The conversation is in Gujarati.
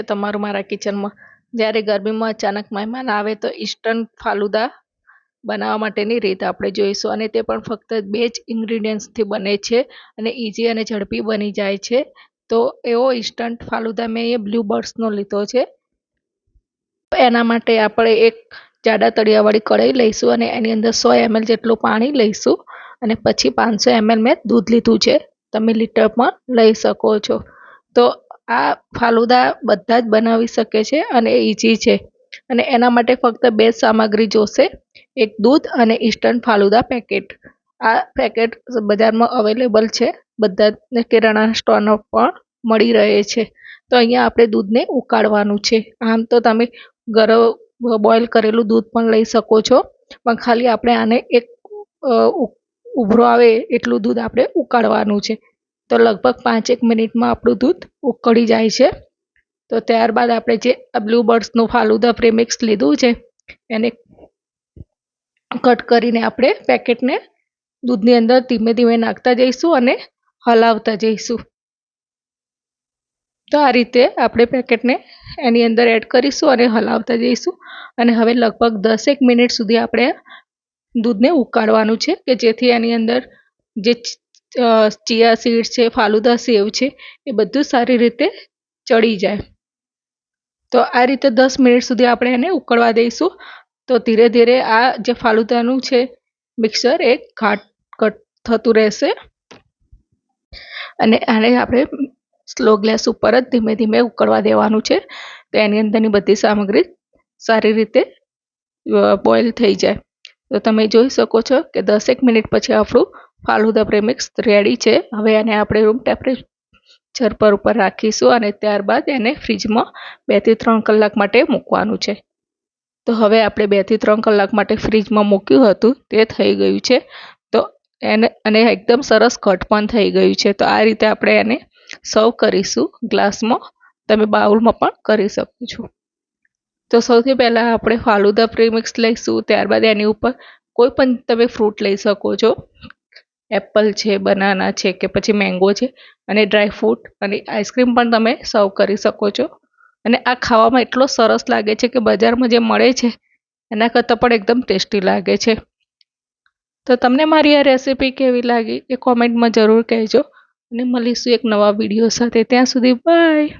છે તમારું મારા કિચનમાં। જ્યારે ગરમીમાં અચાનક મહેમાન આવે તો ઇન્સ્ટન્ટ ફાલુદા બનાવવા માટેની રીત આપણે જોઈશું, અને તે પણ ફક્ત 2 જ ઇન્ગ્રીડિયન્ટ્સથી બને છે અને ઇઝી અને ઝડપી બની જાય છે। તો એવો ઇન્સ્ટન્ટ ફાલુદા મેં એ બ્લુ બર્ડ્સનો લીધો છે। એના માટે આપણે એક જાડા તળિયાવાળી કઢાઈ લઈશું અને એની અંદર 100 ml જેટલું પાણી લઈશું અને પછી 500 ml મેં દૂધ લીધું છે, તમે લીટરમાં લઈ શકો છો। તો આ ફાલુદા બધા જ બનાવી શકે છે અને ઇઝી છે, અને એના માટે ફક્ત 2 સામગ્રી જોશે, એક દૂધ અને ઇન્સ્ટન્ટ ફાલુદા પેકેટ। આ પેકેટ બજારમાં અવેલેબલ છે, બધા જ કિરાણા સ્ટોરમાં પણ મળી રહે છે। તો અહીંયા આપણે દૂધને ઉકાળવાનું છે। આમ તો તમે ગરમ બોઇલ કરેલું દૂધ પણ લઈ શકો છો, પણ ખાલી આપણે આને એક ઉભરો આવે એટલું દૂધ આપણે ઉકાળવાનું છે। તો લગભગ 5-1 મિનિટમાં આપણું દૂધ ઉકળી જાય છે। તો ત્યારબાદ આપણે જે બ્લુ બર્ડ્સનું ફાલુદા પ્રેમિક્સ લીધું છે એને કટ કરીને આપણે પેકેટને દૂધની અંદર ધીમે ધીમે નાખતા જઈશું અને હલાવતા જઈશું। તો આ રીતે આપણે પેકેટને એની અંદર એડ કરીશું અને હલાવતા જઈશું, અને હવે લગભગ 10 મિનિટ સુધી આપણે દૂધને ઉકાળવાનું છે કે જેથી એની અંદર જે ચિયા સીડ્સ છે, ફાલુદા સેવ છે, એ બધું સારી રીતે ચડી જાય। તો આ રીતે 10 મિનિટ સુધી આપણે એને ઉકળવા દઈશું। તો ધીરે ધીરે આ જે ફાલુદાનું છે મિક્સર એ ઘાટ થતું રહેશે, અને આને આપણે સ્લો ગેસ ઉપર જ ધીમે ધીમે ઉકળવા દેવાનું છે। તો એની અંદરની બધી સામગ્રી સારી રીતે બોઇલ થઈ જાય। તો તમે જોઈ શકો છો કે 10 મિનિટ પછી આપણું ફાલુદા પ્રેમિક્સ રેડી છે। હવે એને આપણે રૂમ ટેમ્પરેચર પર રાખીશું અને ત્યારબાદ એને ફ્રીજમાં 2 થી 3 કલાક માટે મૂકવાનું છે। તો હવે આપણે 2 થી 3 કલાક માટે ફ્રીજમાં મૂક્યું હતું તે થઈ ગયું છે। તો એને એકદમ સરસ ઘટ પણ થઈ ગયું છે। તો આ રીતે આપણે એને સર્વ કરીશું ગ્લાસમાં, તમે બાઉલમાં પણ કરી શકો છો। તો સૌથી પહેલાં આપણે ફાલુદા પ્રેમિક્સ લઈશું, ત્યારબાદ એની ઉપર કોઈ પણ તમે ફ્રૂટ લઈ શકો છો, એપલ છે, બનાના છે કે પછી મેંગો છે, અને ડ્રાય ફ્રૂટ અને આઈસ્ક્રીમ પણ તમે સર્વ કરી શકો છો। અને આ ખાવામાં એટલો સરસ લાગે છે કે બજારમાં જે મળે છે એના કરતાં પણ એકદમ ટેસ્ટી લાગે છે। તો તમને મારી આ રેસીપી કેવી લાગી એ કોમેન્ટમાં જરૂર કહેજો, અને મળીશું એક નવા વિડીયો સાથે। ત્યાં સુધી બાય।